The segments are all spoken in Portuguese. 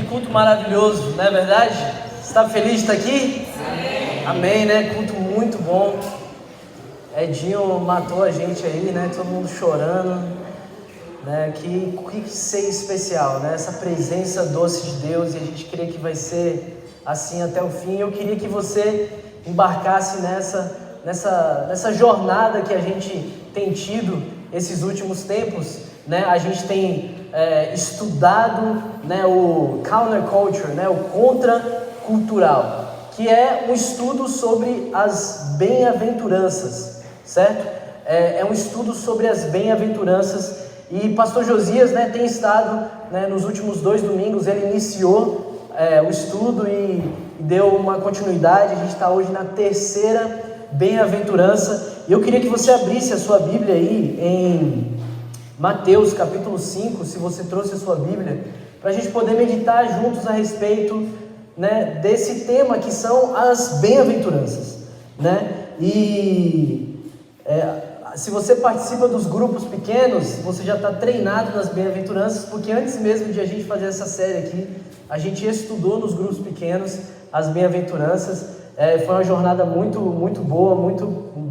Que culto maravilhoso, não é verdade? Você está feliz de estar aqui? Amém. Amém, né? Culto muito bom. Edinho matou a gente aí, né? Todo mundo chorando, né? Que ser especial, né? Essa presença doce de Deus, e a gente queria que vai ser assim até o fim. Eu queria que você embarcasse nessa jornada que a gente tem tido esses últimos tempos, né? A gente tem estudado, né, o counterculture, né, o contracultural, que é um estudo sobre as bem-aventuranças, certo? É um estudo sobre as bem-aventuranças, e Pastor Josias, né, tem estado, né, nos últimos 2 domingos, ele iniciou o estudo e deu uma continuidade. A gente está hoje na terceira bem-aventurança, e eu queria que você abrisse a sua Bíblia aí em Mateus capítulo 5, se você trouxe a sua Bíblia, para a gente poder meditar juntos a respeito, né, desse tema que são as bem-aventuranças, né? E se você participa dos grupos pequenos, você já está treinado nas bem-aventuranças, porque antes mesmo de a gente fazer essa série aqui, a gente estudou nos grupos pequenos as bem-aventuranças. Foi uma jornada muito, muito boa,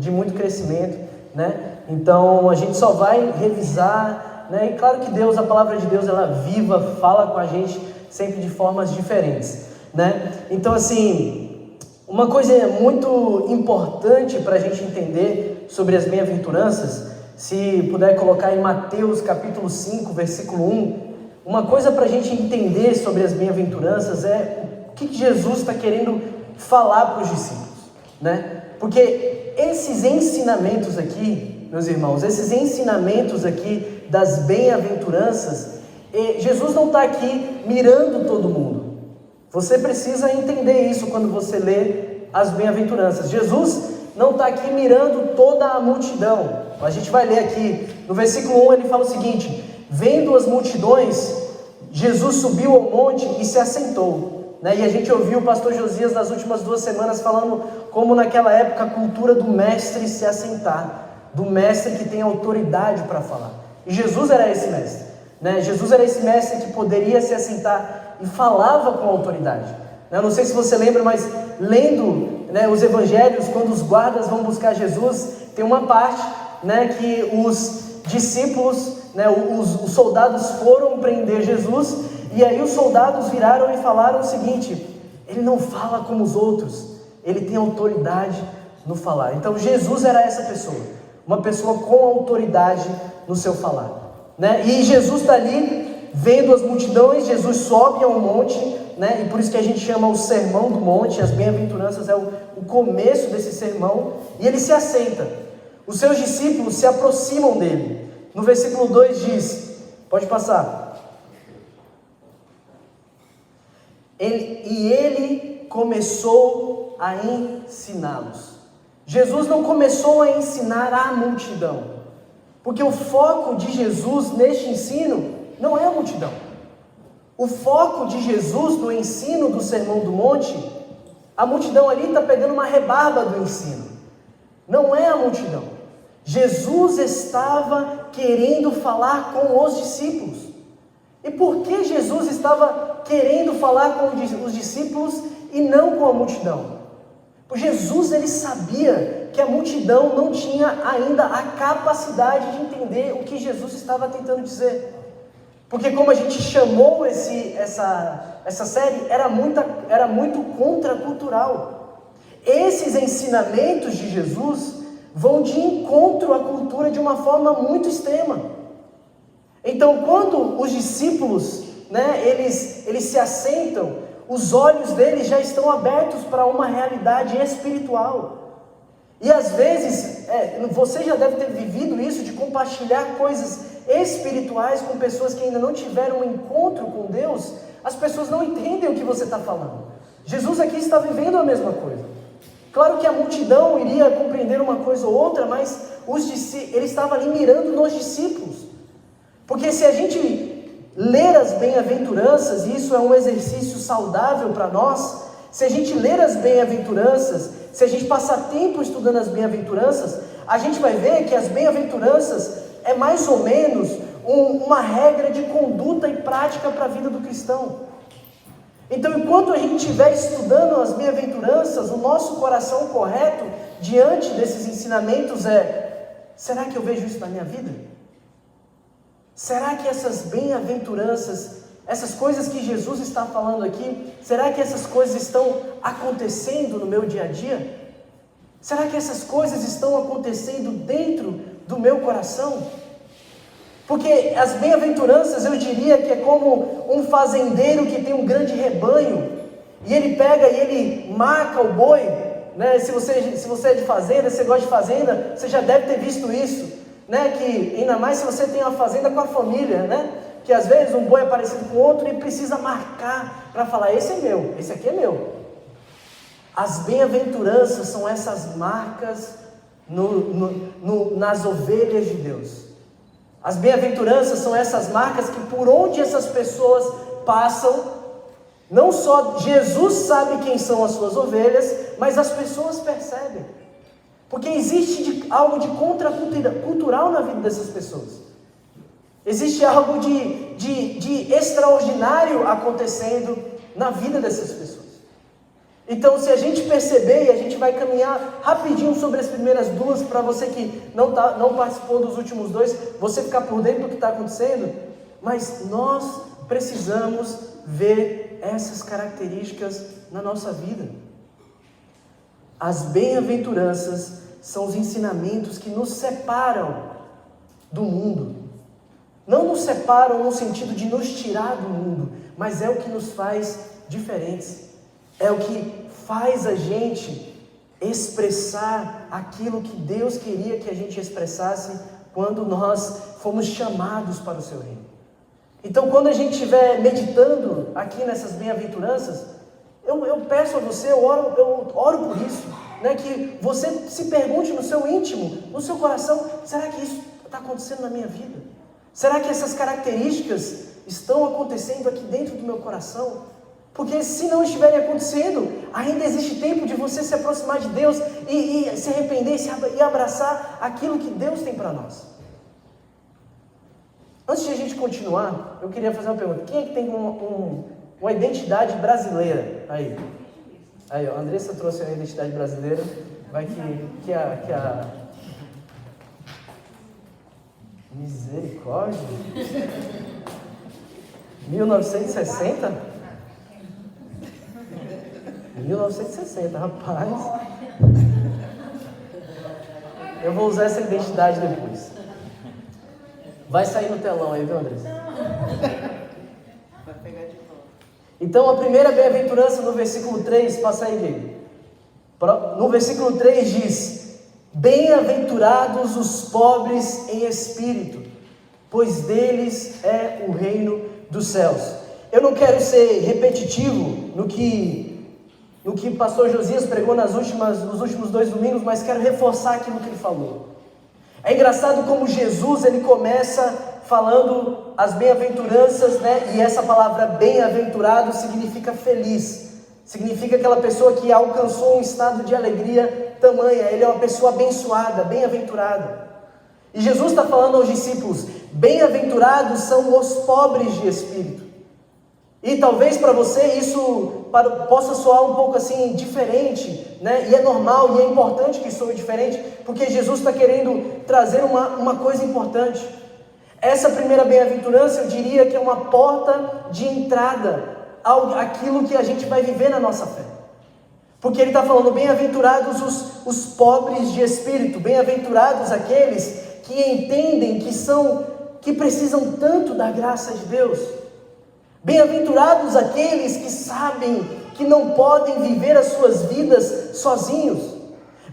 de muito crescimento, né? Então a gente só vai revisar, né? E claro que Deus, a palavra de Deus, ela é viva, fala com a gente sempre de formas diferentes, né? Então, assim, uma coisa muito importante para a gente entender sobre as bem-aventuranças, se puder colocar em Mateus capítulo 5, versículo 1, uma coisa para a gente entender sobre as bem-aventuranças é o que Jesus está querendo falar para os discípulos, né? Porque esses ensinamentos aqui, meus irmãos, esses ensinamentos aqui das bem-aventuranças, Jesus não está aqui mirando todo mundo. Você precisa entender isso quando você lê as bem-aventuranças. Jesus não está aqui mirando toda a multidão. A gente vai ler aqui, no versículo 1 ele fala o seguinte: vendo as multidões, Jesus subiu ao monte e se assentou, né? E a gente ouviu o pastor Josias nas últimas 2 semanas falando como naquela época a cultura do mestre se assentar, do mestre que tem autoridade para falar. E Jesus era esse mestre, né? Jesus era esse mestre que poderia se assentar e falava com autoridade, né? Não sei se você lembra, mas lendo, né, os evangelhos, quando os guardas vão buscar Jesus, tem uma parte, né, que os discípulos, né, os soldados foram prender Jesus, e aí os soldados viraram e falaram o seguinte: ele não fala como os outros, ele tem autoridade no falar. Então Jesus era essa pessoa, uma pessoa com autoridade no seu falar, né? E Jesus está ali vendo as multidões. Jesus sobe ao monte, né? E por isso que a gente chama o Sermão do Monte. As bem-aventuranças é o começo desse sermão, e ele se assenta. Os seus discípulos se aproximam dele. No versículo 2 diz, pode passar, ele começou a ensiná-los. Jesus não começou a ensinar a multidão, porque o foco de Jesus neste ensino não é a multidão. O foco de Jesus no ensino do Sermão do Monte, a multidão ali está pegando uma rebarba do ensino, não é a multidão. Jesus estava querendo falar com os discípulos. E por que Jesus estava querendo falar com os discípulos e não com a multidão? Porque Jesus, ele sabia que a multidão não tinha ainda a capacidade de entender o que Jesus estava tentando dizer. Porque como a gente chamou essa série, era muito contracultural. Esses ensinamentos de Jesus vão de encontro à cultura de uma forma muito extrema. Então, quando os discípulos, né, eles se assentam, os olhos deles já estão abertos para uma realidade espiritual. E às vezes, você já deve ter vivido isso, de compartilhar coisas espirituais com pessoas que ainda não tiveram um encontro com Deus. As pessoas não entendem o que você está falando. Jesus aqui está vivendo a mesma coisa. Claro que a multidão iria compreender uma coisa ou outra, mas ele estava ali mirando nos discípulos. Porque se a gente ler as bem-aventuranças, e isso é um exercício saudável para nós, se a gente ler as bem-aventuranças, se a gente passar tempo estudando as bem-aventuranças, a gente vai ver que as bem-aventuranças é mais ou menos uma regra de conduta e prática para a vida do cristão. Então, enquanto a gente estiver estudando as bem-aventuranças, o nosso coração correto diante desses ensinamentos será que eu vejo isso na minha vida? Será que essas bem-aventuranças, essas coisas que Jesus está falando aqui, será que essas coisas estão acontecendo no meu dia a dia? Será que essas coisas estão acontecendo dentro do meu coração? Porque as bem-aventuranças, eu diria que é como um fazendeiro que tem um grande rebanho, e ele pega e ele marca o boi, né? Se você é de fazenda, se você gosta de fazenda, você já deve ter visto isso, né? Que ainda mais se você tem uma fazenda com a família, né? Que às vezes um boi é parecido com o outro e precisa marcar para falar, esse é meu, esse aqui é meu. As bem-aventuranças são essas marcas nas ovelhas de Deus. As bem-aventuranças são essas marcas que por onde essas pessoas passam, não só Jesus sabe quem são as suas ovelhas, mas as pessoas percebem. Porque existe algo de contracultural na vida dessas pessoas. Existe algo de extraordinário acontecendo na vida dessas pessoas. Então, se a gente perceber, e a gente vai caminhar rapidinho sobre as primeiras duas, para você que não participou dos últimos dois, você ficar por dentro do que está acontecendo, mas nós precisamos ver essas características na nossa vida. As bem-aventuranças são os ensinamentos que nos separam do mundo. Não nos separam no sentido de nos tirar do mundo, mas é o que nos faz diferentes. É o que faz a gente expressar aquilo que Deus queria que a gente expressasse quando nós fomos chamados para o seu reino. Então, quando a gente estiver meditando aqui nessas bem-aventuranças, eu peço a você, eu oro por isso, né, que você se pergunte no seu íntimo, no seu coração, será que isso está acontecendo na minha vida? Será que essas características estão acontecendo aqui dentro do meu coração? Porque se não estiverem acontecendo, ainda existe tempo de você se aproximar de Deus e se arrepender e abraçar aquilo que Deus tem para nós. Antes de a gente continuar, eu queria fazer uma pergunta. Quem é que tem uma identidade brasileira aí? Aí, ó, a Andressa trouxe a identidade brasileira. Vai que a... Misericórdia! 1960? 1960, rapaz. Eu vou usar essa identidade depois. Vai sair no telão aí, viu, Andressa? Vai pegar de volta. Então, a primeira bem-aventurança no versículo 3, passa aí, Diego. No versículo 3 diz: bem-aventurados os pobres em espírito, pois deles é o reino dos céus. Eu não quero ser repetitivo no que o pastor Josias pregou nos últimos 2 domingos, mas quero reforçar aquilo que ele falou. É engraçado como Jesus, ele começa falando as bem-aventuranças, né? E essa palavra bem-aventurado significa feliz, significa aquela pessoa que alcançou um estado de alegria tamanha, ele é uma pessoa abençoada, bem-aventurada. E Jesus está falando aos discípulos, bem-aventurados são os pobres de espírito. E talvez para você isso possa soar um pouco assim diferente, né? E é normal e é importante que soe diferente, porque Jesus está querendo trazer uma coisa importante. Essa primeira bem-aventurança eu diria que é uma porta de entrada àquilo que a gente vai viver na nossa fé. Porque ele está falando, bem-aventurados os pobres de espírito, bem-aventurados aqueles que entendem que precisam tanto da graça de Deus. Bem-aventurados aqueles que sabem que não podem viver as suas vidas sozinhos.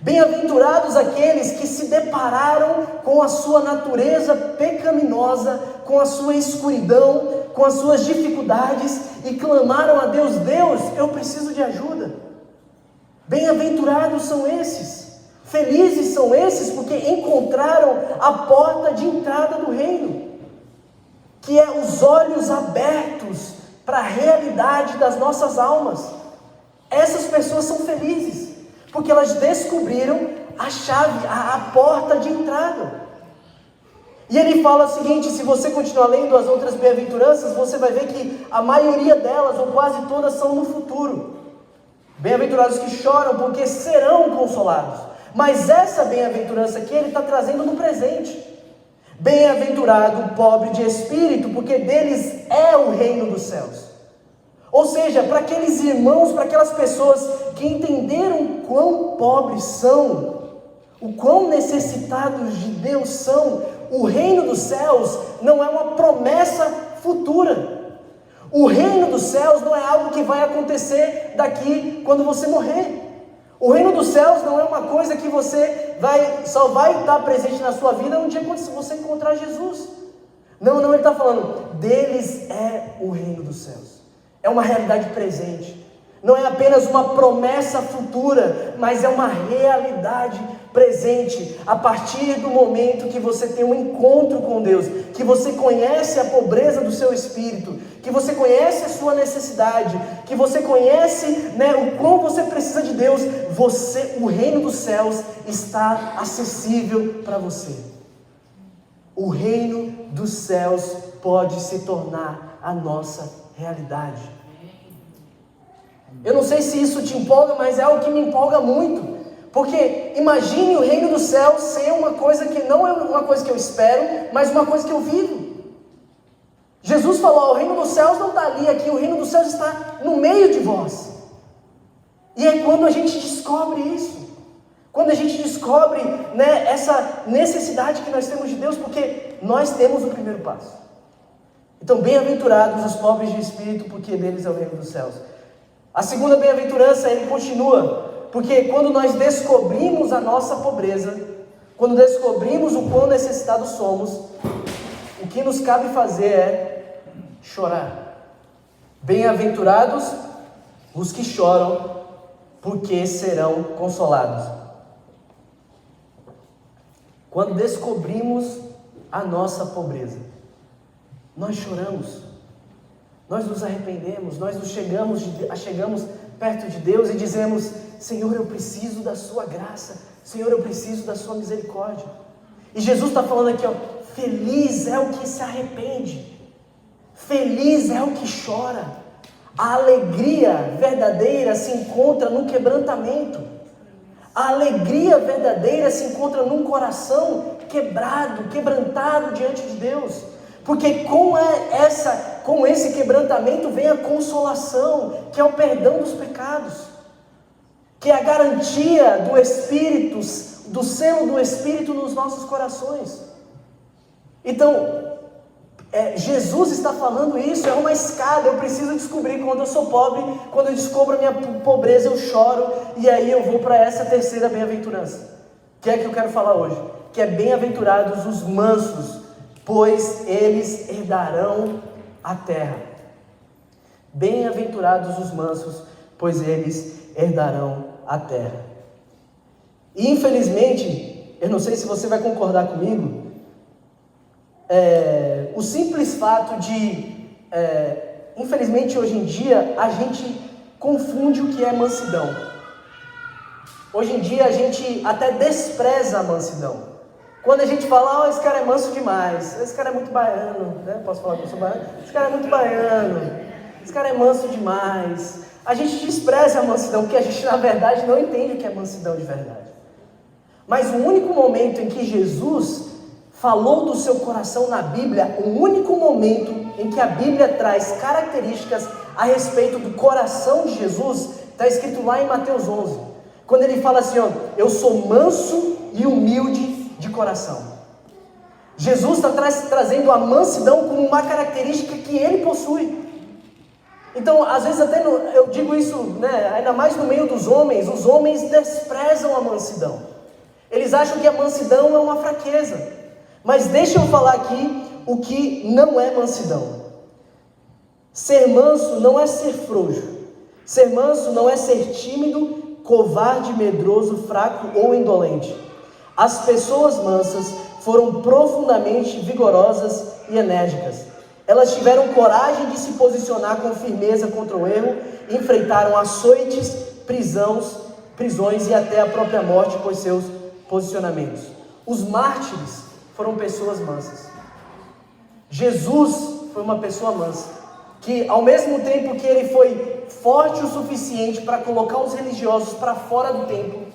Bem-aventurados aqueles que se depararam com a sua natureza pecaminosa, com a sua escuridão, com as suas dificuldades e clamaram a Deus, Deus, eu preciso de ajuda. Bem-aventurados são esses, felizes são esses porque encontraram a porta de entrada do reino, que é os olhos abertos para a realidade das nossas almas. Essas pessoas são felizes, porque elas descobriram a chave, a porta de entrada. E ele fala o seguinte, se você continuar lendo as outras bem-aventuranças, você vai ver que a maioria delas, ou quase todas, são no futuro. Bem-aventurados que choram, porque serão consolados. Mas essa bem-aventurança aqui, ele está trazendo no presente. Bem-aventurado o pobre de espírito, porque deles é o reino dos céus. Ou seja, para aqueles irmãos, para aquelas pessoas que entenderam quão pobres são, o quão necessitados de Deus são, o reino dos céus não é uma promessa futura. O reino dos céus não é algo que vai acontecer daqui quando você morrer. O reino dos céus não é uma coisa que você só vai estar presente na sua vida um dia quando você encontrar Jesus. Não, ele está falando, deles é o reino dos céus. É uma realidade presente. Não é apenas uma promessa futura, mas é uma realidade presente. A partir do momento que você tem um encontro com Deus, que você conhece a pobreza do seu espírito, que você conhece a sua necessidade, que você conhece, o quão você precisa de Deus, o reino dos céus está acessível para você. O reino dos céus pode se tornar a nossa realidade. Eu não sei se isso te empolga, mas é algo que me empolga muito. Porque imagine o reino dos céus ser uma coisa que não é uma coisa que eu espero, mas uma coisa que eu vivo. Jesus falou, o reino dos céus não está ali, aqui, o reino dos céus está no meio de vós. E é quando a gente descobre isso. Quando a gente descobre essa necessidade que nós temos de Deus, porque nós temos o primeiro passo. Então, bem-aventurados os pobres de espírito, porque deles é o reino dos céus. A segunda bem-aventurança, ele continua, porque quando nós descobrimos a nossa pobreza, quando descobrimos o quão necessitados somos, o que nos cabe fazer é chorar. Bem-aventurados os que choram, porque serão consolados. Quando descobrimos a nossa pobreza, nós choramos. Nós nos arrependemos, nós chegamos perto de Deus e dizemos, Senhor, eu preciso da sua graça, Senhor, eu preciso da sua misericórdia. E Jesus está falando aqui, feliz é o que se arrepende, feliz é o que chora. A alegria verdadeira se encontra no quebrantamento. A alegria verdadeira se encontra num coração quebrantado diante de Deus. Porque com esse quebrantamento vem a consolação, que é o perdão dos pecados, que é a garantia do Espírito, do selo do Espírito nos nossos corações. Então, Jesus está falando isso, é uma escada. Eu preciso descobrir quando eu sou pobre, quando eu descubro a minha pobreza eu choro, e aí eu vou para essa terceira bem-aventurança, que é a que eu quero falar hoje, que é bem-aventurados os mansos, pois eles herdarão a terra. Bem-aventurados os mansos, pois eles herdarão a terra. E infelizmente, eu não sei se você vai concordar comigo, o simples fato de, infelizmente hoje em dia, a gente confunde o que é mansidão. Hoje em dia a gente até despreza a mansidão. Quando a gente fala, esse cara é manso demais, esse cara é muito baiano, Posso falar que eu sou baiano? Esse cara é muito baiano, esse cara é manso demais. A gente despreza a mansidão, porque a gente na verdade não entende o que é mansidão de verdade. Mas o único momento em que Jesus falou do seu coração na Bíblia, o único momento em que a Bíblia traz características a respeito do coração de Jesus, está escrito lá em Mateus 11, quando ele fala assim, eu sou manso e humilde de coração. Jesus está trazendo a mansidão como uma característica que ele possui. Então, às vezes até eu digo isso, ainda mais no meio dos homens, os homens desprezam a mansidão. Eles acham que a mansidão é uma fraqueza. Mas deixa eu falar aqui o que não é mansidão. Ser manso não é ser frouxo. Ser manso não é ser tímido, covarde, medroso, fraco ou indolente. As pessoas mansas foram profundamente vigorosas e enérgicas. Elas tiveram coragem de se posicionar com firmeza contra o erro, enfrentaram açoites, prisões e até a própria morte por seus posicionamentos. Os mártires foram pessoas mansas. Jesus foi uma pessoa mansa, que ao mesmo tempo que ele foi forte o suficiente para colocar os religiosos para fora do templo,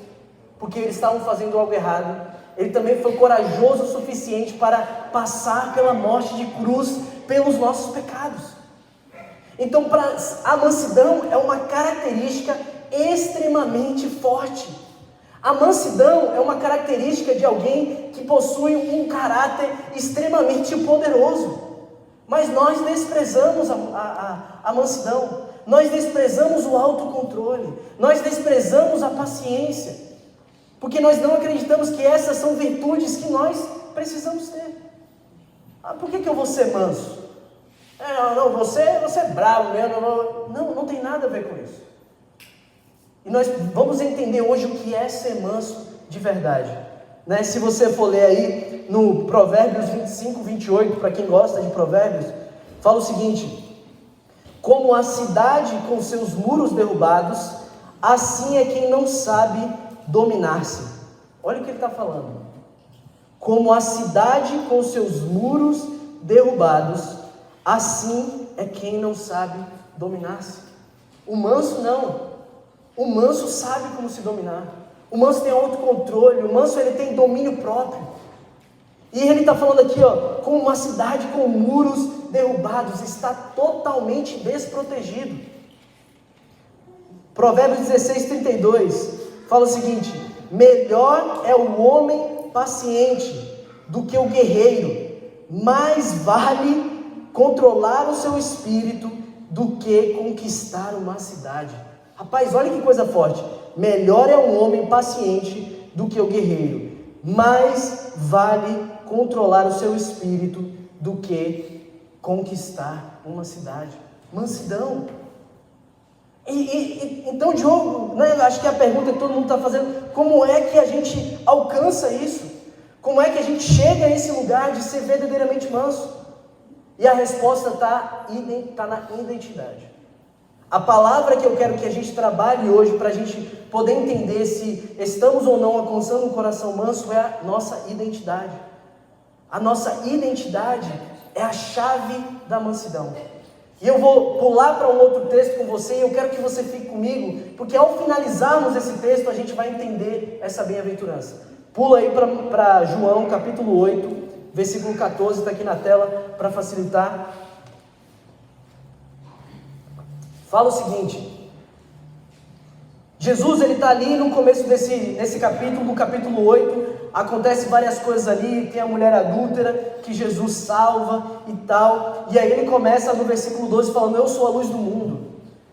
porque eles estavam fazendo algo errado, ele também foi corajoso o suficiente para passar pela morte de cruz pelos nossos pecados. Então, a mansidão é uma característica extremamente forte. A mansidão é uma característica de alguém que possui um caráter extremamente poderoso. Mas nós desprezamos a mansidão, nós desprezamos o autocontrole, nós desprezamos a paciência, porque nós não acreditamos que essas são virtudes que nós precisamos ter. Por que eu vou ser manso? Você é bravo mesmo. Não tem nada a ver com isso. E nós vamos entender hoje o que é ser manso de verdade, né? Se você for ler aí no Provérbios 25, 28, para quem gosta de Provérbios, fala o seguinte: como a cidade com seus muros derrubados, assim é quem não sabe dominar-se. Olha o que ele está falando. Como a cidade com seus muros derrubados, assim é quem não sabe dominar-se. O manso não. O manso sabe como se dominar. O manso tem autocontrole. O manso ele tem domínio próprio. E ele está falando aqui, como uma cidade com muros derrubados, está totalmente desprotegido. Provérbios 16, 32 fala o seguinte: melhor é o homem paciente do que o guerreiro, mais vale controlar o seu espírito do que conquistar uma cidade. Rapaz, olha que coisa forte. Melhor é um homem paciente do que o guerreiro, mais vale controlar o seu espírito do que conquistar uma cidade. Mansidão. Então, Diogo, né, acho que a pergunta que todo mundo está fazendo: como é que a gente alcança isso? Como é que a gente chega a esse lugar de ser verdadeiramente manso? E a resposta está na identidade. A palavra que eu quero que a gente trabalhe hoje, para a gente poder entender se estamos ou não alcançando um coração manso, é a nossa identidade. A nossa identidade é a chave da mansidão. E eu vou pular para um outro texto com você, e eu quero que você fique comigo, porque ao finalizarmos esse texto, a gente vai entender essa bem-aventurança. Pula aí para João, capítulo 8, versículo 14, está aqui na tela para facilitar. Fala o seguinte: Jesus, ele está ali no começo desse capítulo, no capítulo 8, acontece várias coisas ali, tem a mulher adúltera que Jesus salva e tal, e aí ele começa no versículo 12 falando: eu sou a luz do mundo,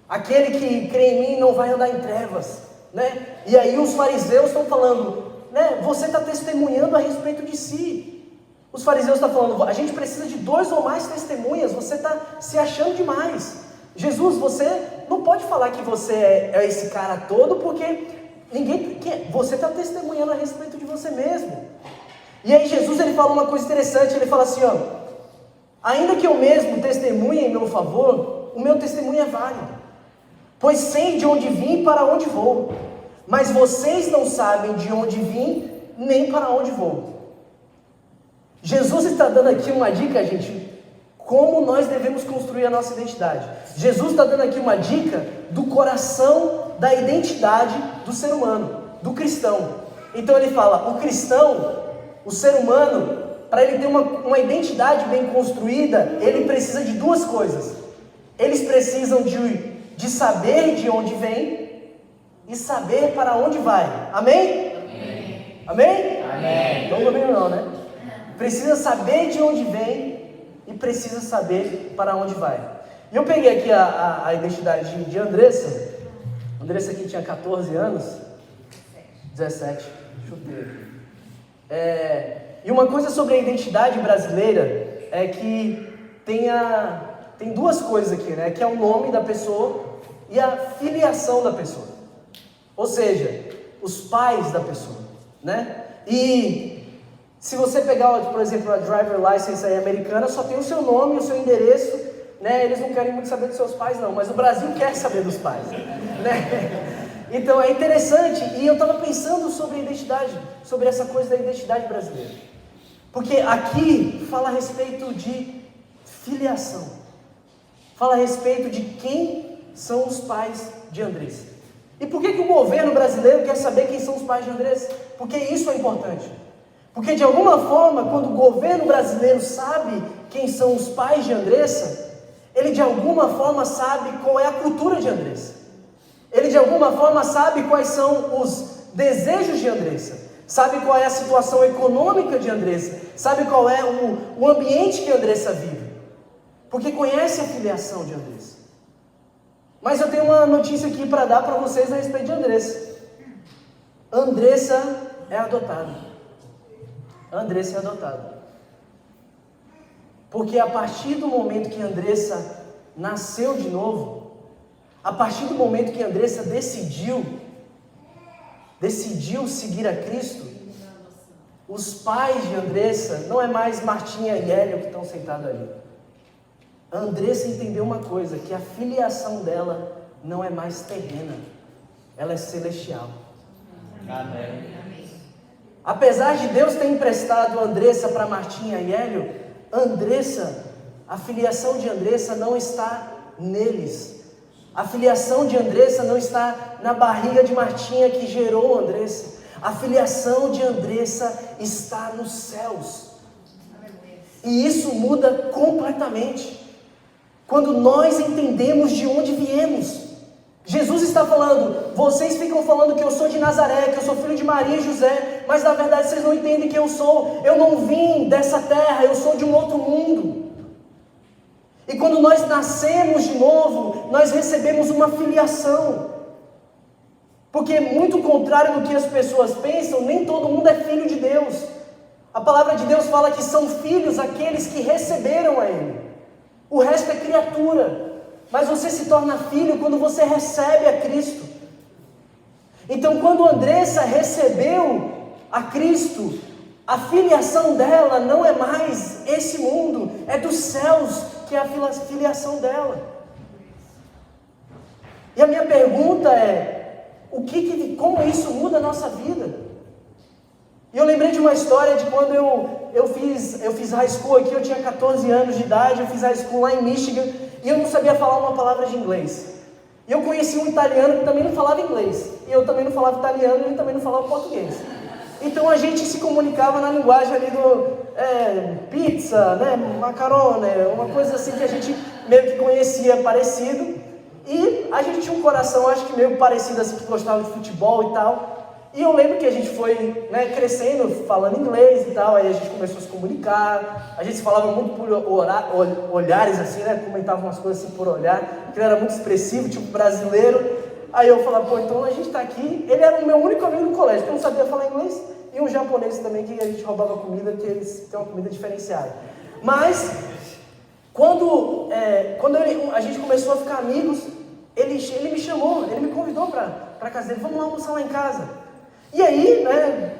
aquele que crê em mim não vai andar em trevas, né? E aí os fariseus estão falando, né, você está testemunhando a respeito de si. Os fariseus estão falando: a gente precisa de 2 ou mais testemunhas, você está se achando demais. Jesus, você não pode falar que você é esse cara todo, porque você está testemunhando a respeito de você mesmo. E aí Jesus, ele fala uma coisa interessante, ele fala assim, ainda que eu mesmo testemunhe em meu favor, o meu testemunho é válido, pois sei de onde vim e para onde vou, mas vocês não sabem de onde vim, nem para onde vou. Jesus está dando aqui uma dica, gente, como nós devemos construir a nossa identidade. Jesus está dando aqui uma dica do coração da identidade do ser humano, do cristão. Então ele fala, o cristão, o ser humano, para ele ter uma identidade bem construída, ele precisa de 2 coisas. Eles precisam de saber de onde vem e saber para onde vai. Amém? Amém? Amém? Amém. Não domina não, né? Precisa saber de onde vem e precisa saber para onde vai. E eu peguei aqui a identidade de Andressa. Andressa aqui tinha 14 anos. 17, chutei. E uma coisa sobre a identidade brasileira é que tem 2 coisas aqui, né? Que é o nome da pessoa e a filiação da pessoa. Ou seja, os pais da pessoa, né? E se você pegar, por exemplo, a driver license aí americana, só tem o seu nome, o seu endereço, né? Eles não querem muito saber dos seus pais não, mas o Brasil quer saber dos pais, né? Então é interessante, e eu estava pensando sobre a identidade, sobre essa coisa da identidade brasileira. Porque aqui fala a respeito de filiação. Fala a respeito de quem são os pais de Andressa. E por que o governo brasileiro quer saber quem são os pais de Andressa? Porque isso é importante. Porque de alguma forma, quando o governo brasileiro sabe quem são os pais de Andressa, ele de alguma forma sabe qual é a cultura de Andressa. Ele de alguma forma sabe quais são os desejos de Andressa. Sabe qual é a situação econômica de Andressa. Sabe qual é o ambiente que Andressa vive. Porque conhece a filiação de Andressa. Mas eu tenho uma notícia aqui para dar para vocês a respeito de Andressa. Andressa é adotada. Andressa é adotada. Porque a partir do momento que Andressa nasceu de novo, a partir do momento que Andressa decidiu seguir a Cristo, os pais de Andressa, não é mais Martinha e Hélio que estão sentados ali. A Andressa entendeu uma coisa, que a filiação dela não é mais terrena, ela é celestial. Amém. Apesar de Deus ter emprestado Andressa para Martinha e Hélio, a filiação de Andressa não está neles. A filiação de Andressa não está na barriga de Martinha que gerou Andressa. A filiação de Andressa está nos céus. E isso muda completamente quando nós entendemos de onde viemos. Jesus está falando, vocês ficam falando que eu sou de Nazaré, que eu sou filho de Maria e José, mas na verdade vocês não entendem quem eu sou. Eu não vim dessa terra, eu sou de um outro mundo. E quando nós nascemos de novo, nós recebemos uma filiação. Porque muito contrário do que as pessoas pensam, nem todo mundo é filho de Deus. A palavra de Deus fala que são filhos aqueles que receberam a Ele. O resto é criatura. Mas você se torna filho quando você recebe a Cristo. Então, quando Andressa recebeu a Cristo, a filiação dela não é mais esse mundo, é dos céus que é a filiação dela. E a minha pergunta é, como isso muda a nossa vida? E eu lembrei de uma história de quando eu fiz high school aqui, eu tinha 14 anos de idade, eu fiz high school lá em Michigan, e eu não sabia falar uma palavra de inglês. E eu conheci um italiano que também não falava inglês. E eu também não falava italiano, e ele também não falava português. Então a gente se comunicava na linguagem ali do pizza, né, macarone, uma coisa assim que a gente meio que conhecia parecido. E a gente tinha um coração, acho que meio parecido assim, que gostava de futebol e tal. E eu lembro que a gente foi, né, crescendo, falando inglês e tal, aí a gente começou a se comunicar, a gente se falava muito por olhares assim, né, comentava umas coisas assim por olhar, porque ele era muito expressivo, tipo brasileiro. Aí eu falava, pô, então a gente tá aqui, ele era o meu único amigo do colégio, porque eu não sabia falar inglês, e um japonês também, que a gente roubava comida, que eles têm uma comida diferenciada. Mas, quando a gente começou a ficar amigos, ele me chamou, ele me convidou pra casa dele, vamos lá almoçar lá em casa. E aí, né,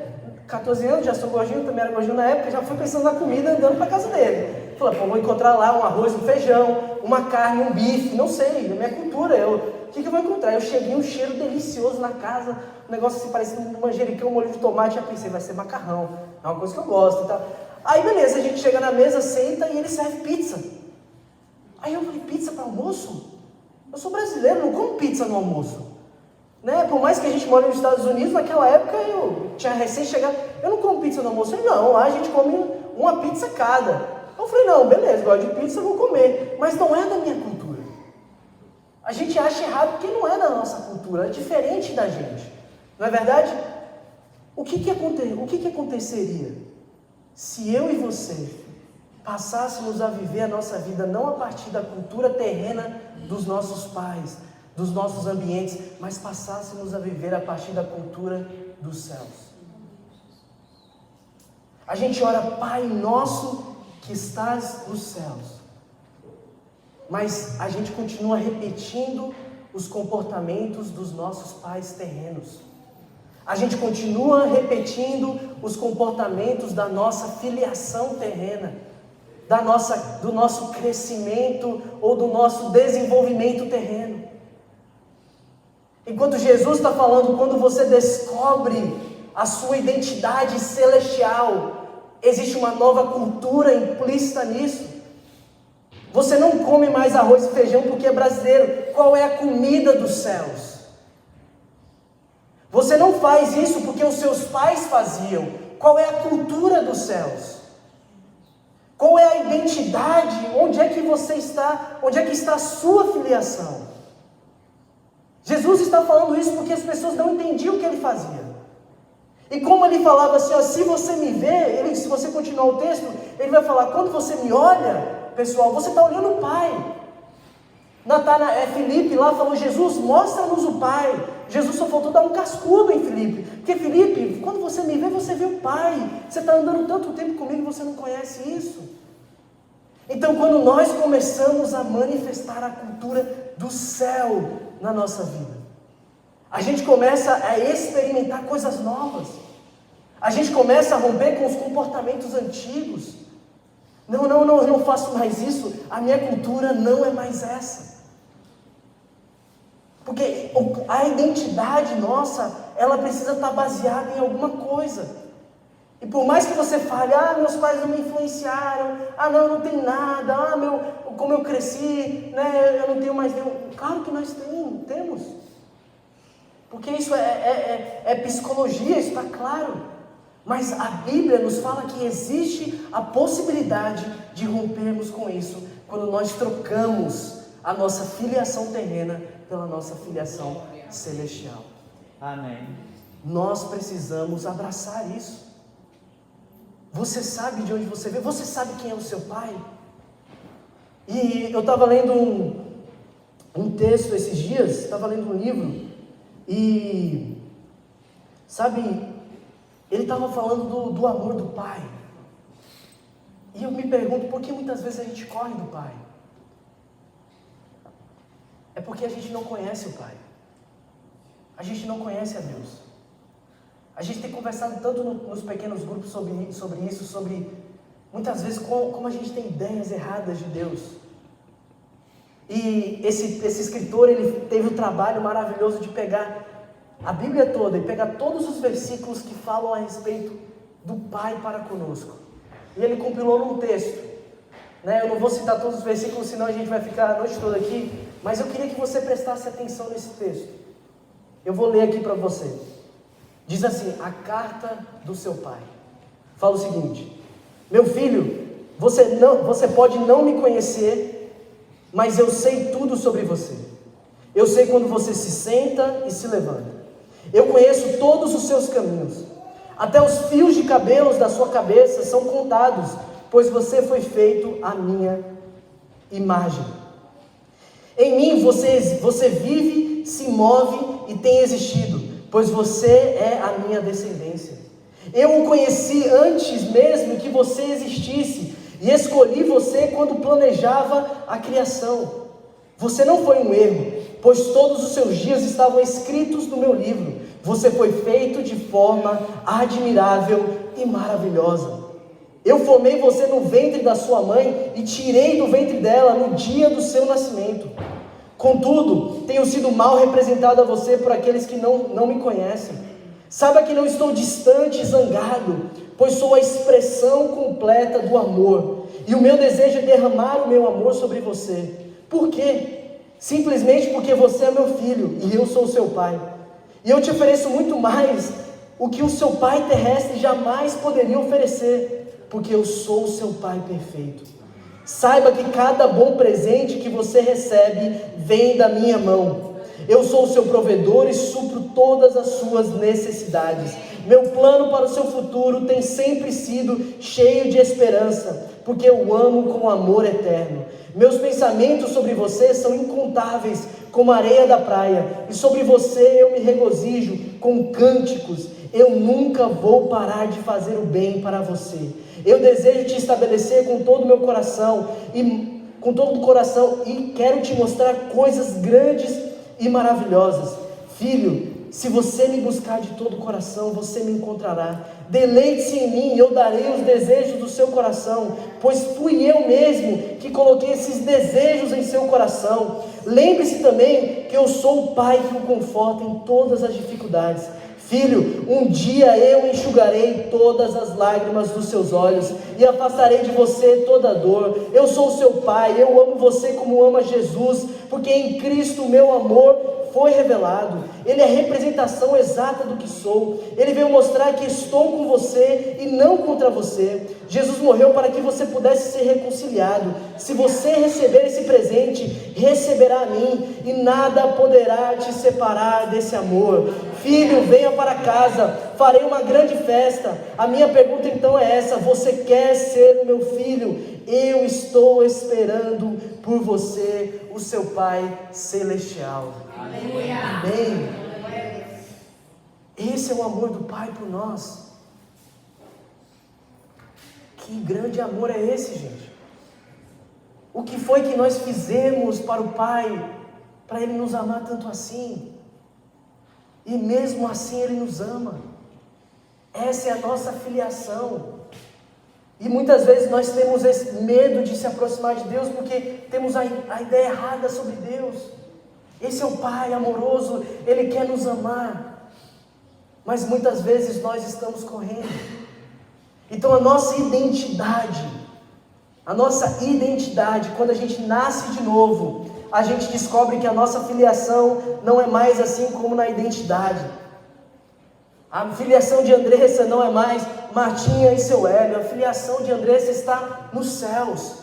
14 anos, já sou gordinho, também era gordinho na época, já fui pensando na comida andando pra casa dele. Falei, pô, vou encontrar lá um arroz, um feijão, uma carne, um bife, não sei, na minha cultura, o que eu vou encontrar? Eu cheguei, um cheiro delicioso na casa, um negócio assim, parecendo um manjericão, um molho de tomate, já pensei, vai ser macarrão, é uma coisa que eu gosto e tal. Aí beleza, a gente chega na mesa, senta e ele serve pizza. Aí eu falei, pizza para almoço? Eu sou brasileiro, não como pizza no almoço. Né? Por mais que a gente mora nos Estados Unidos, naquela época eu tinha recém-chegado, eu não como pizza no almoço. Ele, não, lá a gente come uma pizza cada. Eu falei, não, beleza, gosto de pizza, eu vou comer, mas não é da minha cultura. A gente acha errado porque não é da nossa cultura, é diferente da gente, não é verdade? O que aconteceria se eu e você passássemos a viver a nossa vida não a partir da cultura terrena dos nossos pais, dos nossos ambientes, mas passássemos a viver a partir da cultura dos céus? A gente ora, Pai nosso que estás nos céus, mas a gente continua repetindo os comportamentos dos nossos pais terrenos. A gente continua repetindo os comportamentos da nossa filiação terrena, do nosso crescimento ou do nosso desenvolvimento terreno. Enquanto Jesus está falando, quando você descobre a sua identidade celestial, Existe uma nova cultura implícita nisso. Você não come mais arroz e feijão porque é brasileiro. Qual é a comida dos céus? Você não faz isso porque os seus pais faziam. Qual é a cultura dos céus? Qual é a identidade? Onde é que você está? Onde é que está a sua filiação? Jesus está falando isso porque as pessoas não entendiam o que ele fazia. E como ele falava assim, ó, se você me vê, se você continuar o texto, ele vai falar, quando você me olha, pessoal, você está olhando o Pai. Filipe lá falou, Jesus, mostra-nos o Pai. Jesus só faltou dar um cascudo em Filipe. Porque Filipe, quando você me vê, você vê o Pai. Você está andando tanto tempo comigo e você não conhece isso. Então, quando nós começamos a manifestar a cultura do céu na nossa vida, a gente começa a experimentar coisas novas. A gente começa a romper com os comportamentos antigos. Não, eu não faço mais isso. A minha cultura não é mais essa. Porque a identidade nossa, ela precisa estar baseada em alguma coisa. E por mais que você fale, meus pais não me influenciaram, não tem nada, como eu cresci, né, eu não tenho mais nenhum. Claro que nós temos. Porque isso é psicologia, isso está claro. Mas a Bíblia nos fala que existe a possibilidade de rompermos com isso, quando nós trocamos a nossa filiação terrena pela nossa filiação celestial. Amém. Nós precisamos abraçar isso. Você sabe de onde você veio? Você sabe quem é o seu pai? E eu estava lendo um texto esses dias, estava lendo um livro, e, sabe, ele estava falando do amor do pai. E eu me pergunto, por que muitas vezes a gente corre do pai? É porque a gente não conhece o pai. A gente não conhece a Deus. A gente tem conversado tanto nos pequenos grupos sobre isso, sobre muitas vezes como a gente tem ideias erradas de Deus. E esse escritor, ele teve o trabalho maravilhoso de pegar a Bíblia toda e pegar todos os versículos que falam a respeito do Pai para conosco. E ele compilou num texto. Eu não vou citar todos os versículos, senão a gente vai ficar a noite toda aqui, mas eu queria que você prestasse atenção nesse texto. Eu vou ler aqui para você. Diz assim, a carta do seu pai. Fala o seguinte, meu filho, você pode não me conhecer, mas eu sei tudo sobre você. Eu sei quando você se senta e se levanta. Eu conheço todos os seus caminhos. Até os fios de cabelos da sua cabeça são contados, pois você foi feito à minha imagem. Em mim você vive, se move e tem existido, pois você é a minha descendência. Eu o conheci antes mesmo que você existisse, e escolhi você quando planejava a criação. Você não foi um erro, pois todos os seus dias estavam escritos no meu livro. Você foi feito de forma admirável e maravilhosa. Eu formei você no ventre da sua mãe e tirei do ventre dela no dia do seu nascimento. Contudo, tenho sido mal representado a você por aqueles que não me conhecem. Saiba que não estou distante e zangado, pois sou a expressão completa do amor. E o meu desejo é derramar o meu amor sobre você. Por quê? Simplesmente porque você é meu filho e eu sou o seu pai. E eu te ofereço muito mais o que o seu pai terrestre jamais poderia oferecer, porque eu sou o seu pai perfeito. Saiba que cada bom presente que você recebe vem da minha mão. Eu sou o seu provedor e supro todas as suas necessidades. Meu plano para o seu futuro tem sempre sido cheio de esperança, porque eu amo com amor eterno. Meus pensamentos sobre você são incontáveis, como a areia da praia, e sobre você eu me regozijo com cânticos. Eu nunca vou parar de fazer o bem para você. Eu desejo te estabelecer com todo o meu coração, e quero te mostrar coisas grandes e maravilhosas. Filho, se você me buscar de todo o coração, você me encontrará. Deleite-se em mim, e eu darei os desejos do seu coração, pois fui eu mesmo que coloquei esses desejos em seu coração. Lembre-se também que eu sou o pai que o conforta em todas as dificuldades. Filho, um dia eu enxugarei todas as lágrimas dos seus olhos e afastarei de você toda dor. Eu sou o seu pai, eu amo você como ama Jesus, porque em Cristo o meu amor foi revelado. Ele é a representação exata do que sou. Ele veio mostrar que estou com você e não contra você. Jesus morreu para que você pudesse ser reconciliado. Se você receber esse presente, receberá a mim, e nada poderá te separar desse amor. Filho, venha para casa, farei uma grande festa. A minha pergunta então é essa: você quer ser o meu filho? Eu estou esperando por você, o seu Pai Celestial. Amém. Esse é o amor do Pai por nós. Que grande amor é esse, gente? O que foi que nós fizemos para o Pai, para Ele nos amar tanto assim? E mesmo assim Ele nos ama. Essa é a nossa filiação. E muitas vezes nós temos esse medo de se aproximar de Deus porque temos a ideia errada sobre Deus. Esse é o Pai amoroso, Ele quer nos amar. Mas muitas vezes nós estamos correndo. Então a nossa identidade, quando a gente nasce de novo, a gente descobre que a nossa filiação não é mais assim como na identidade. A filiação de Andressa não é mais Martinha e seu Hélio. A filiação de Andressa está nos céus.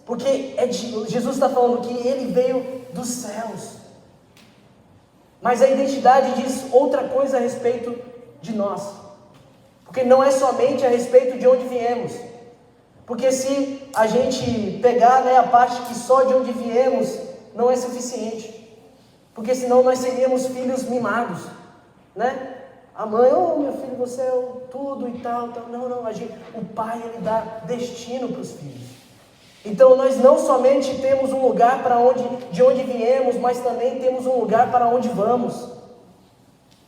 Porque Jesus está falando que Ele veio dos céus. Mas a identidade diz outra coisa a respeito de nós. Porque não é somente a respeito de onde viemos. Porque se a gente pegar, a parte que só de onde viemos não é suficiente. Porque senão nós seríamos filhos mimados, A mãe, meu filho, você é o tudo e tal. Não, o pai, ele dá destino para os filhos. Então nós não somente temos um lugar de onde viemos, mas também temos um lugar para onde vamos.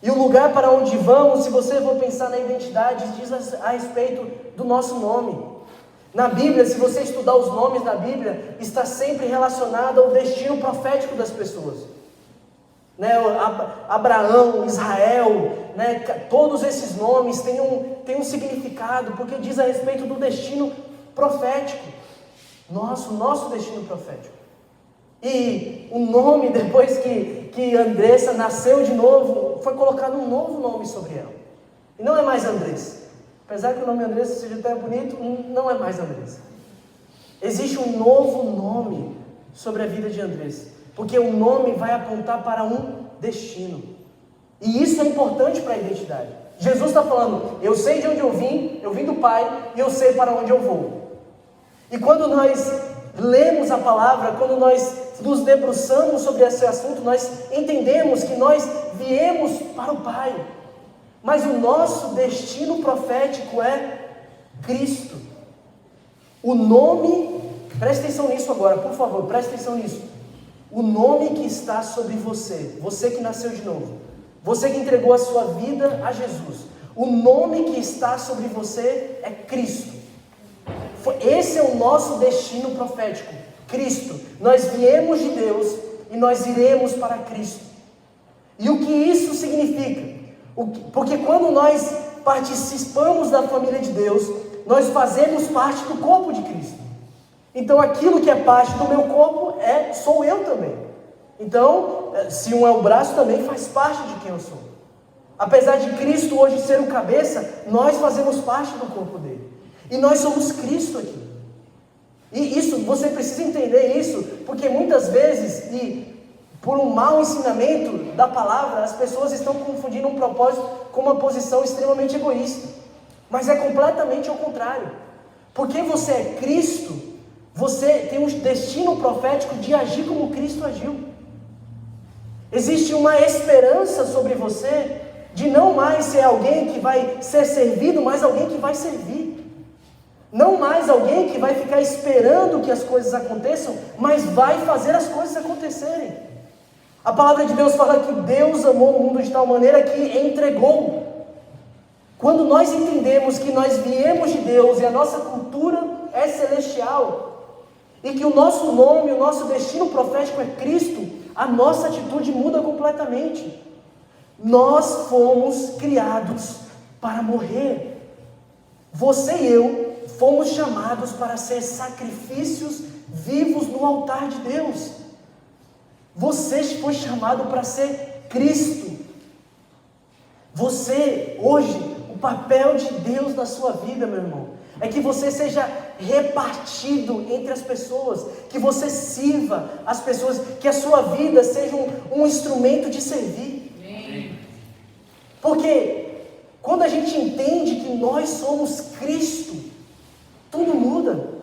E o lugar para onde vamos, se você for pensar na identidade, diz a respeito do nosso nome. Na Bíblia, se você estudar os nomes da Bíblia, está sempre relacionado ao destino profético das pessoas. Abraão, Israel, todos esses nomes têm um significado, porque diz a respeito do destino profético, nosso destino profético. E o nome, depois que Andressa nasceu de novo, foi colocado um novo nome sobre ela, e não é mais Andressa. Apesar que o nome Andressa seja até bonito, não é mais Andressa. Existe um novo nome sobre a vida de Andressa, porque o nome vai apontar para um destino. E isso é importante para a identidade. Jesus está falando, eu sei de onde eu vim do Pai, e eu sei para onde eu vou. E quando nós lemos a palavra, quando nós nos debruçamos sobre esse assunto, nós entendemos que nós viemos para o Pai. Mas o nosso destino profético é Cristo. O nome, preste atenção nisso agora, por favor, preste atenção nisso. O nome que está sobre você que nasceu de novo, você que entregou a sua vida a Jesus, o nome que está sobre você é Cristo. Esse é o nosso destino profético, Cristo. Nós viemos de Deus e nós iremos para Cristo. E o que isso significa? Porque quando nós participamos da família de Deus, nós fazemos parte do corpo de Cristo. Então aquilo que é parte do meu corpo sou eu também. Então, se um é o braço, também faz parte de quem eu sou. Apesar de Cristo hoje ser o cabeça, nós fazemos parte do corpo dele. E nós somos Cristo aqui. E isso, você precisa entender isso, porque muitas vezes, por um mau ensinamento da palavra, as pessoas estão confundindo um propósito com uma posição extremamente egoísta. Mas é completamente ao contrário. Porque você é Cristo, você tem um destino profético de agir como Cristo agiu. Existe uma esperança sobre você de não mais ser alguém que vai ser servido, mas alguém que vai servir. Não mais alguém que vai ficar esperando que as coisas aconteçam, mas vai fazer as coisas acontecerem. A palavra de Deus fala que Deus amou o mundo de tal maneira que entregou. Quando nós entendemos que nós viemos de Deus e a nossa cultura é celestial, e que o nosso nome, o nosso destino profético é Cristo, a nossa atitude muda completamente. Nós fomos criados para morrer. Você e eu fomos chamados para ser sacrifícios vivos no altar de Deus. Você foi chamado para ser Cristo. Você, hoje, o papel de Deus na sua vida, meu irmão, é que você seja repartido entre as pessoas, que você sirva as pessoas, que a sua vida seja um instrumento de servir. Amém. Porque quando a gente entende que nós somos Cristo, tudo muda.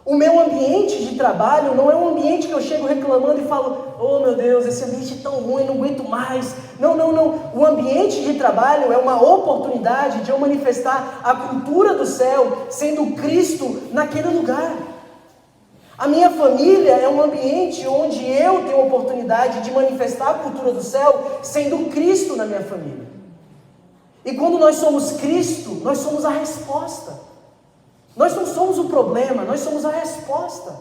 O meu ambiente de trabalho não é um ambiente que eu chego reclamando e falo: oh meu Deus, esse ambiente é tão ruim, não aguento mais. Não. O ambiente de trabalho é uma oportunidade de eu manifestar a cultura do céu, sendo Cristo naquele lugar. A minha família é um ambiente onde eu tenho a oportunidade de manifestar a cultura do céu, sendo Cristo na minha família. E quando nós somos Cristo, nós somos a resposta. Nós não somos o problema, nós somos a resposta.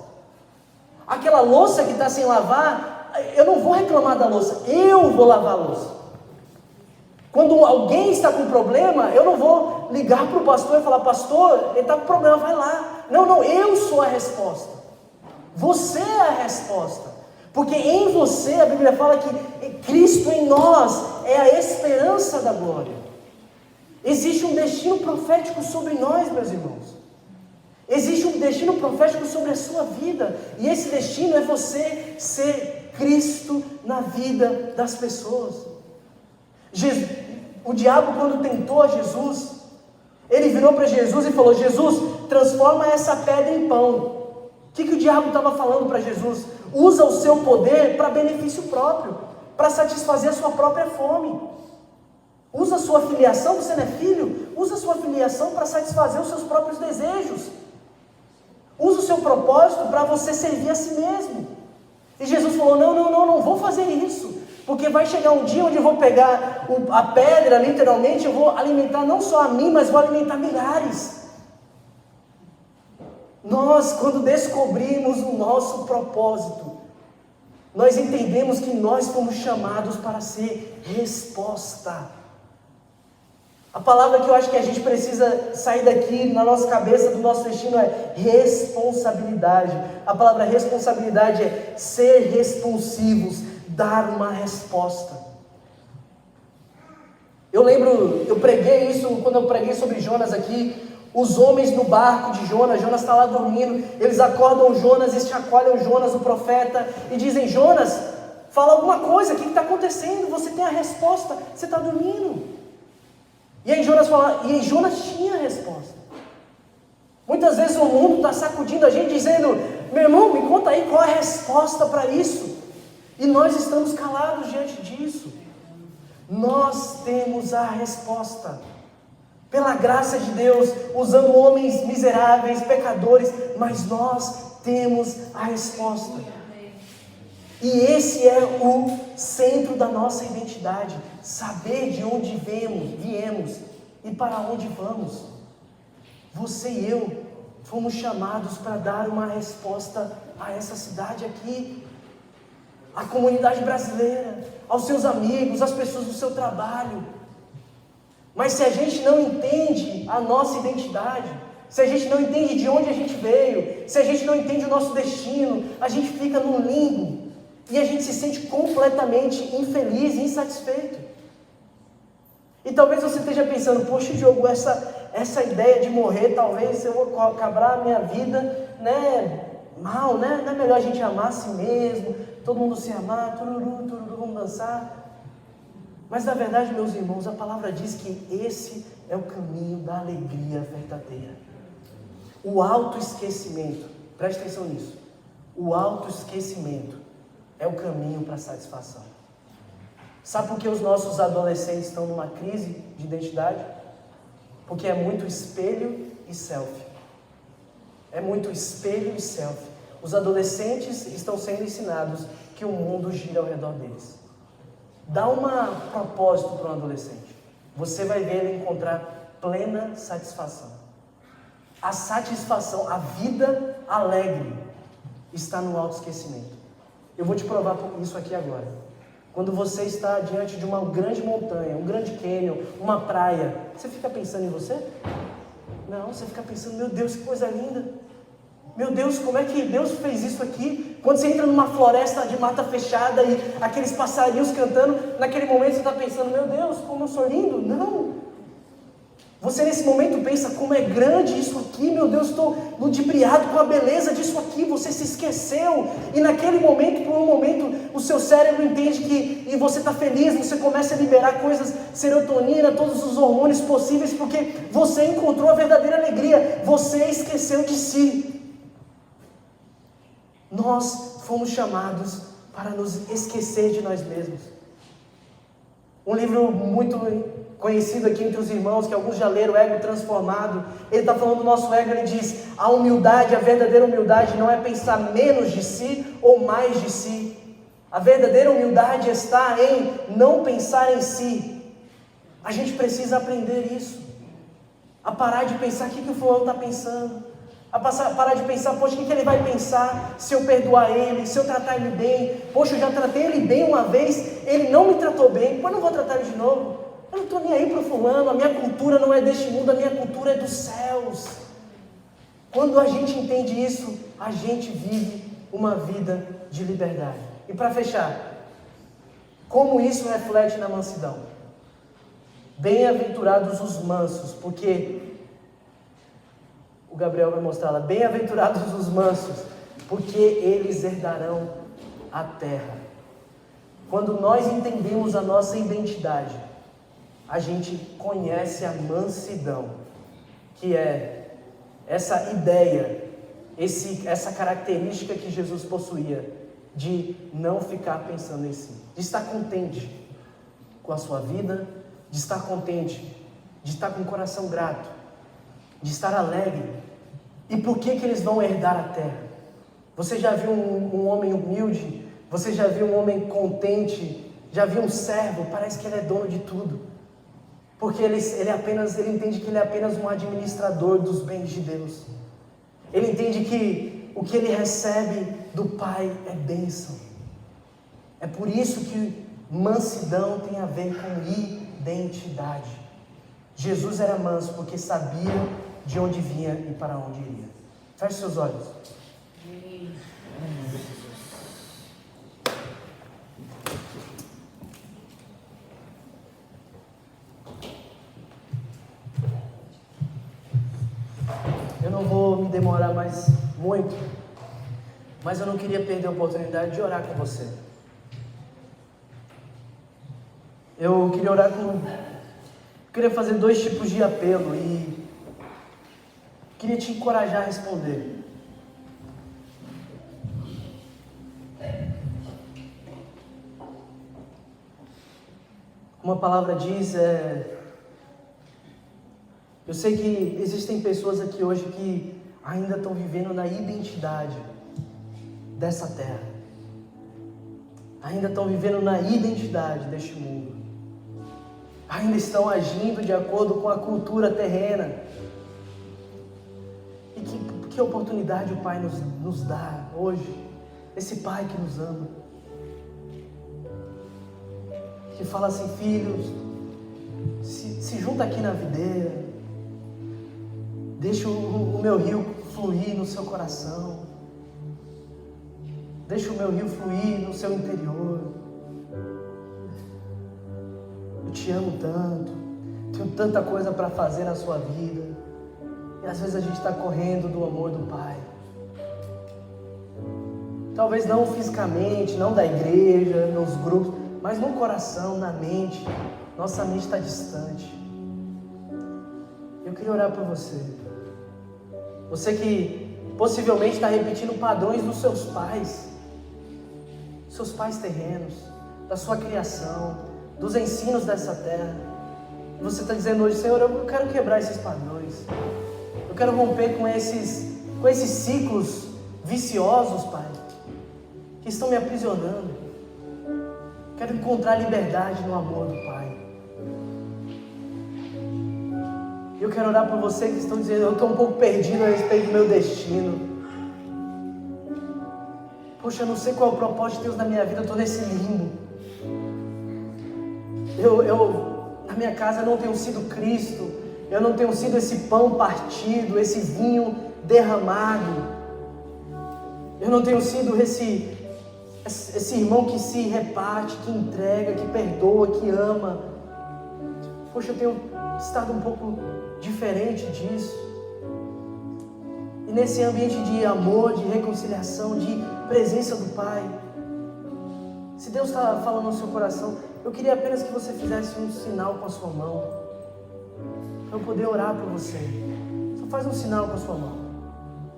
Aquela louça que está sem lavar, eu não vou reclamar da louça, eu vou lavar a louça. Quando alguém está com problema, eu não vou ligar para o pastor e falar: pastor, ele está com problema, vai lá. Não, eu sou a resposta. Você é a resposta. Porque em você, a Bíblia fala que Cristo em nós é a esperança da glória. Existe um destino profético sobre nós, meus irmãos. Existe um destino profético sobre a sua vida. E esse destino é você ser Cristo na vida das pessoas. O diabo, quando tentou a Jesus, ele virou para Jesus e falou: Jesus, transforma essa pedra em pão. O que o diabo estava falando para Jesus? Usa o seu poder para benefício próprio, para satisfazer a sua própria fome. Usa a sua filiação, você não é filho? Usa a sua filiação para satisfazer os seus próprios desejos. Usa o seu propósito para você servir a si mesmo. E Jesus falou: não vou fazer isso. Porque vai chegar um dia onde eu vou pegar a pedra, literalmente, eu vou alimentar não só a mim, mas vou alimentar milhares. Nós, quando descobrimos o nosso propósito, nós entendemos que nós fomos chamados para ser resposta. A palavra que eu acho que a gente precisa sair daqui na nossa cabeça, do nosso destino, é responsabilidade. A palavra responsabilidade é ser responsivos, dar uma resposta. Eu lembro, eu preguei isso quando eu preguei sobre Jonas aqui. Os homens no barco de Jonas está lá dormindo, eles acordam Jonas e chacoalham Jonas, o profeta, e dizem: Jonas, fala alguma coisa, o que está acontecendo? Você tem a resposta, você está dormindo. E aí Jonas tinha a resposta. Muitas vezes o mundo está sacudindo a gente, dizendo: meu irmão, me conta aí qual é a resposta para isso. E nós estamos calados diante disso. Nós temos a resposta. Pela graça de Deus, usando homens miseráveis, pecadores, mas nós temos a resposta. E esse é o centro da nossa identidade, saber de onde viemos e para onde vamos. Você e eu fomos chamados para dar uma resposta a essa cidade aqui, à comunidade brasileira, aos seus amigos, às pessoas do seu trabalho. Mas se a gente não entende a nossa identidade, se a gente não entende de onde a gente veio, se a gente não entende o nosso destino, a gente fica num limbo. E a gente se sente completamente infeliz e insatisfeito. E talvez você esteja pensando: poxa, Diogo, essa ideia de morrer, talvez eu vou acabar a minha vida, né, mal, né? Não é melhor a gente amar a si mesmo, todo mundo se amar, tururu, vamos dançar. Mas na verdade, meus irmãos, a palavra diz que esse é o caminho da alegria verdadeira. O autoesquecimento, preste atenção nisso, o autoesquecimento é o caminho para a satisfação. Sabe por que os nossos adolescentes estão numa crise de identidade? Porque é muito espelho e selfie. É muito espelho e selfie. Os adolescentes estão sendo ensinados que o mundo gira ao redor deles. Dá um propósito para um adolescente. Você vai ver ele encontrar plena satisfação. A satisfação, a vida alegre está no autoesquecimento. Eu vou te provar isso aqui agora. Quando você está diante de uma grande montanha, um grande cânion, uma praia, você fica pensando em você? Não, você fica pensando, meu Deus, que coisa linda. Meu Deus, como é que Deus fez isso aqui? Quando você entra numa floresta de mata fechada e aqueles passarinhos cantando, naquele momento você está pensando, meu Deus, como eu sou lindo? Não. Você nesse momento pensa, como é grande isso aqui, meu Deus, estou ludibriado com a beleza disso aqui, você se esqueceu. E naquele momento, por um momento, o seu cérebro entende que, e você está feliz, você começa a liberar coisas, serotonina, todos os hormônios possíveis, porque você encontrou a verdadeira alegria, você esqueceu de si. Nós fomos chamados para nos esquecer de nós mesmos. Um livro muito conhecido aqui entre os irmãos, que alguns já leram, o Ego Transformado, ele está falando do nosso ego, ele diz, a humildade, a verdadeira humildade não é pensar menos de si ou mais de si. A verdadeira humildade está em não pensar em si. A gente precisa aprender isso. A parar de pensar o que o fulano está pensando. A parar de pensar, poxa, o que ele vai pensar se eu perdoar ele, se eu tratar ele bem? Poxa, eu já tratei ele bem uma vez, ele não me tratou bem, depois não vou tratar ele de novo. Eu não estou nem aí para o fulano, a minha cultura não é deste mundo, a minha cultura é dos céus. Quando a gente entende isso, a gente vive uma vida de liberdade. E para fechar, como isso reflete na mansidão? Bem-aventurados os mansos, porque... o Gabriel vai mostrar lá, bem-aventurados os mansos, porque eles herdarão a terra. Quando nós entendemos a nossa identidade, a gente conhece a mansidão, que é essa ideia, essa característica que Jesus possuía, de não ficar pensando em si, de estar contente com a sua vida, de estar contente, de estar com o coração grato, de estar alegre. E por que eles vão herdar a terra? Você já viu um homem humilde? Você já viu um homem contente? Já viu um servo? Parece que ele é dono de tudo. Porque ele entende que ele é apenas um administrador dos bens de Deus. Ele entende que o que ele recebe do Pai é bênção. É por isso que mansidão tem a ver com identidade. Jesus era manso porque sabia de onde vinha e para onde iria. Feche seus olhos. Eu não vou me demorar mais muito, mas eu não queria perder a oportunidade de orar com você. Eu queria orar com... Eu queria fazer 2 tipos de apelo e queria te encorajar a responder. Uma palavra diz, eu sei que existem pessoas aqui hoje que ainda estão vivendo na identidade dessa terra. Ainda estão vivendo na identidade deste mundo. Ainda estão agindo de acordo com a cultura terrena. E que oportunidade o Pai nos dá hoje. Esse Pai que nos ama. Que fala assim, filhos, se junta aqui na videira. Deixa o meu rio fluir no seu coração. Deixa o meu rio fluir no seu interior. Eu te amo tanto. Tenho tanta coisa para fazer na sua vida. E às vezes a gente está correndo do amor do Pai. Talvez não fisicamente, não da igreja, nos grupos, mas no coração, na mente. Nossa mente está distante. Eu queria orar por você. Você que possivelmente está repetindo padrões dos seus pais terrenos, da sua criação, dos ensinos dessa terra. E você está dizendo hoje, Senhor, eu quero quebrar esses padrões. Eu quero romper com esses ciclos viciosos, Pai, que estão me aprisionando. Quero encontrar liberdade no amor do Pai. Eu quero orar por você que estão dizendo, eu estou um pouco perdido a respeito do meu destino. Poxa, eu não sei qual é o propósito de Deus na minha vida, eu estou nesse limbo. na minha casa não tenho sido Cristo, eu não tenho sido esse pão partido, esse vinho derramado, eu não tenho sido esse irmão que se reparte, que entrega, que perdoa, que ama. Poxa, eu tenho estado um pouco diferente disso. E nesse ambiente de amor, de reconciliação, de presença do Pai, se Deus está falando no seu coração, eu queria apenas que você fizesse um sinal com a sua mão, para eu poder orar por você. Só faz um sinal com a sua mão.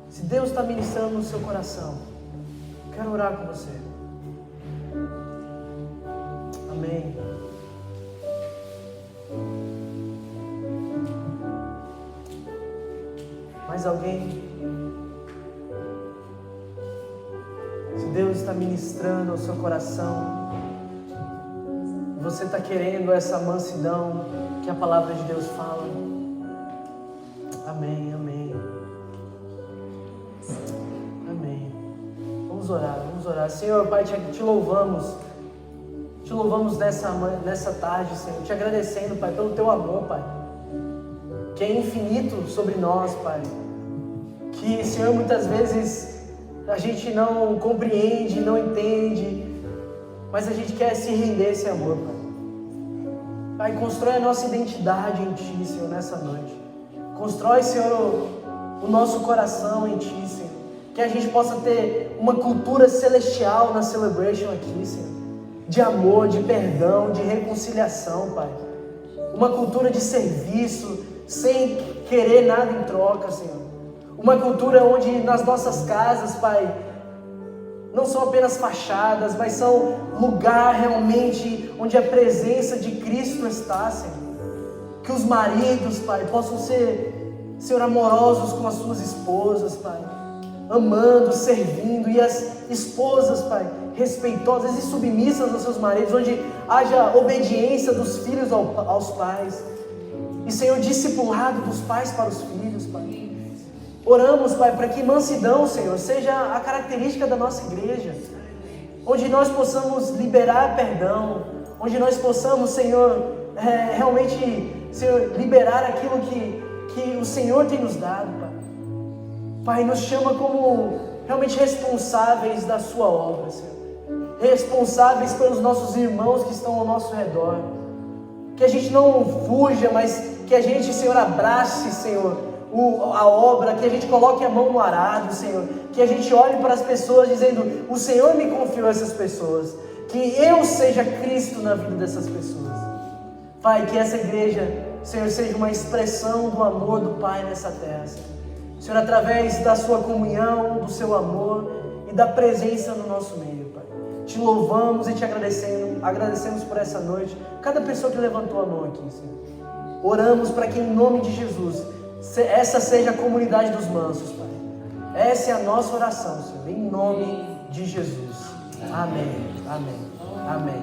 Se Deus está ministrando no seu coração, quero orar com você. Amém. Mais alguém? Se Deus está ministrando ao seu coração, você está querendo essa mansidão que a palavra de Deus fala. Amém, amém. Amém. Vamos orar. Senhor, Pai, te louvamos. Te louvamos nessa tarde, Senhor. Te agradecendo, Pai, pelo Teu amor, Pai, que é infinito sobre nós, Pai. Que, Senhor, muitas vezes a gente não compreende, não entende, mas a gente quer se render a esse amor, Pai. Pai, constrói a nossa identidade em Ti, Senhor, nessa noite. Constrói, Senhor, o nosso coração em Ti, Senhor. Que a gente possa ter uma cultura celestial na Celebration aqui, Senhor. De amor, de perdão, de reconciliação, Pai. Uma cultura de serviço, sem querer nada em troca, Senhor. Uma cultura onde nas nossas casas, Pai, não são apenas fachadas, mas são lugar realmente onde a presença de Cristo está, Senhor. Que os maridos, Pai, possam ser, Senhor, amorosos com as suas esposas, Pai. Amando, servindo, e as esposas, Pai, respeitosas e submissas aos seus maridos, onde haja obediência dos filhos aos pais, e, Senhor, discipulado dos pais para os filhos, Pai. Oramos, Pai, para que mansidão, Senhor, seja a característica da nossa igreja, onde nós possamos liberar perdão, onde nós possamos, Senhor, realmente, Senhor, liberar aquilo que o Senhor tem nos dado, Pai. Pai, nos chama como realmente responsáveis da sua obra, Senhor. Responsáveis pelos nossos irmãos que estão ao nosso redor. Que a gente não fuja, mas que a gente, Senhor, abrace, Senhor, a obra, que a gente coloque a mão no arado, Senhor. Que a gente olhe para as pessoas dizendo, o Senhor me confiou essas pessoas. Que eu seja Cristo na vida dessas pessoas. Pai, que essa igreja, Senhor, seja uma expressão do amor do Pai nessa terra, Senhor. Senhor, através da sua comunhão, do seu amor e da presença no nosso meio, Pai. Te louvamos e te agradecemos por essa noite. Cada pessoa que levantou a mão aqui, Senhor. Oramos para que em nome de Jesus, essa seja a comunidade dos mansos, Pai. Essa é a nossa oração, Senhor, em nome de Jesus. Amém, amém, amém.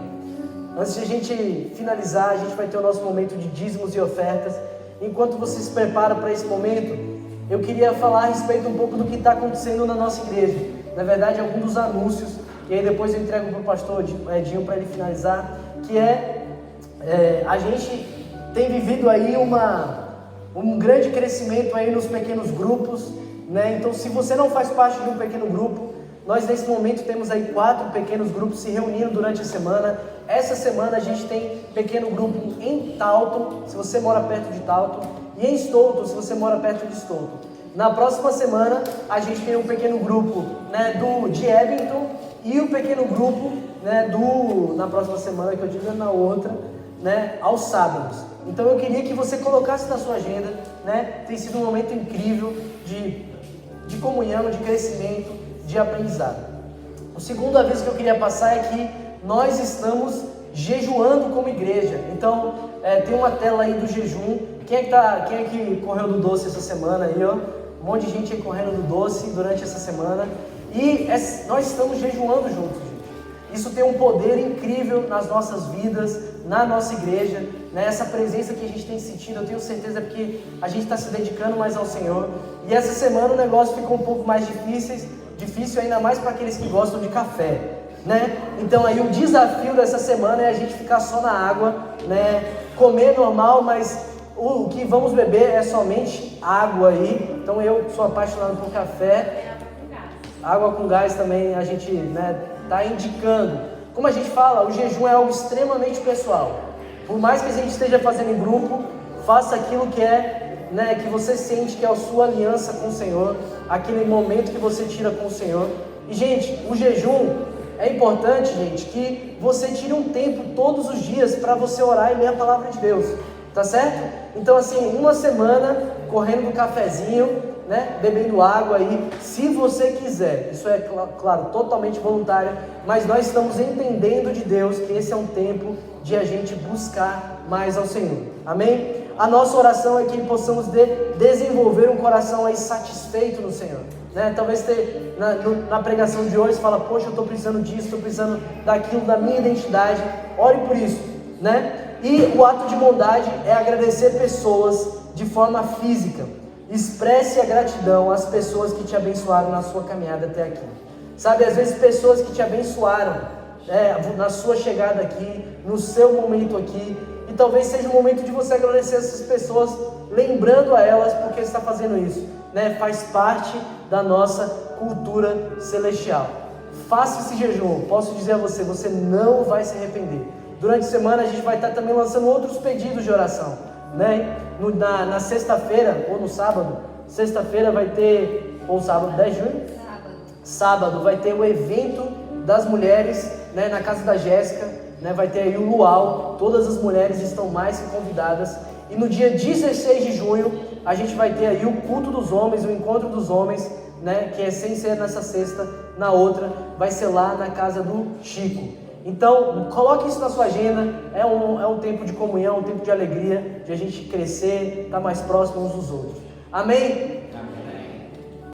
Antes de a gente finalizar, a gente vai ter o nosso momento de dízimos e ofertas. Enquanto você se prepara para esse momento, eu queria falar a respeito um pouco do que está acontecendo na nossa igreja. Na verdade, alguns dos anúncios, e aí depois eu entrego para o pastor Edinho para ele finalizar, que a gente tem vivido aí um grande crescimento aí nos pequenos grupos, né? Então, se você não faz parte de um pequeno grupo, nós nesse momento temos aí 4 pequenos grupos se reunindo durante a semana. Essa semana a gente tem pequeno grupo em Taunton, se você mora perto de Taunton, e em Stoughton, se você mora perto de Stoughton. Na próxima semana a gente tem um pequeno grupo, né, de Edmonton, e o pequeno grupo, né, na próxima semana, que eu digo na outra, né, aos sábados. Então eu queria que você colocasse na sua agenda, né? Tem sido um momento incrível de comunhão, de crescimento, de aprendizado. O segundo aviso que eu queria passar é que nós estamos jejuando como igreja. Então tem uma tela aí do jejum. Quem é que correu do doce essa semana aí, ó? Um monte de gente aí correndo do doce durante essa semana. E nós estamos jejuando juntos, gente. Isso tem um poder incrível nas nossas vidas, na nossa igreja, né? Essa presença que a gente tem sentido, eu tenho certeza, porque a gente está se dedicando mais ao Senhor. E essa semana o negócio ficou um pouco mais difícil, ainda mais para aqueles que gostam de café. né? Então aí o desafio dessa semana é a gente ficar só na água, né? Comer normal, mas o que vamos beber é somente água aí. Então eu sou apaixonado por café. Água com gás também a gente, né, tá indicando. Como a gente fala, o jejum é algo extremamente pessoal. Por mais que a gente esteja fazendo em grupo, faça aquilo que é, né, que você sente que é a sua aliança com o Senhor, aquele momento que você tira com o Senhor. E gente, o jejum é importante, gente, que você tire um tempo todos os dias para você orar e ler a palavra de Deus, tá certo? Então assim, uma semana correndo do cafezinho, né, bebendo água aí, se você quiser. Isso é, claro, totalmente voluntário, mas nós estamos entendendo de Deus que esse é um tempo de a gente buscar mais ao Senhor. Amém? A nossa oração é que possamos desenvolver um coração aí satisfeito no Senhor. Né? Talvez na pregação de hoje você fala, poxa, eu estou precisando disso, estou precisando daquilo, da minha identidade. Ore por isso, né? E o ato de bondade é agradecer pessoas de forma física. Expresse a gratidão às pessoas que te abençoaram na sua caminhada até aqui. Sabe, às vezes pessoas que te abençoaram na sua chegada aqui, no seu momento aqui, e talvez seja o momento de você agradecer essas pessoas, lembrando a elas porque está fazendo isso, né? Faz parte da nossa cultura celestial. Faça esse jejum, posso dizer a você, você não vai se arrepender. Durante a semana a gente vai estar também lançando outros pedidos de oração, né? Na sexta-feira ou no sábado, sexta-feira vai ter, ou sábado, 10 de junho? Sábado vai ter o evento das mulheres, né, na casa da Jéssica, né, vai ter aí o luau, todas as mulheres estão mais que convidadas. E no dia 16 de junho a gente vai ter aí o culto dos homens, o encontro dos homens, né, que é sem ser nessa sexta, na outra vai ser lá na casa do Chico. Então, coloque isso na sua agenda, é um tempo de comunhão, um tempo de alegria, de a gente crescer, estar mais próximo uns dos outros. Amém?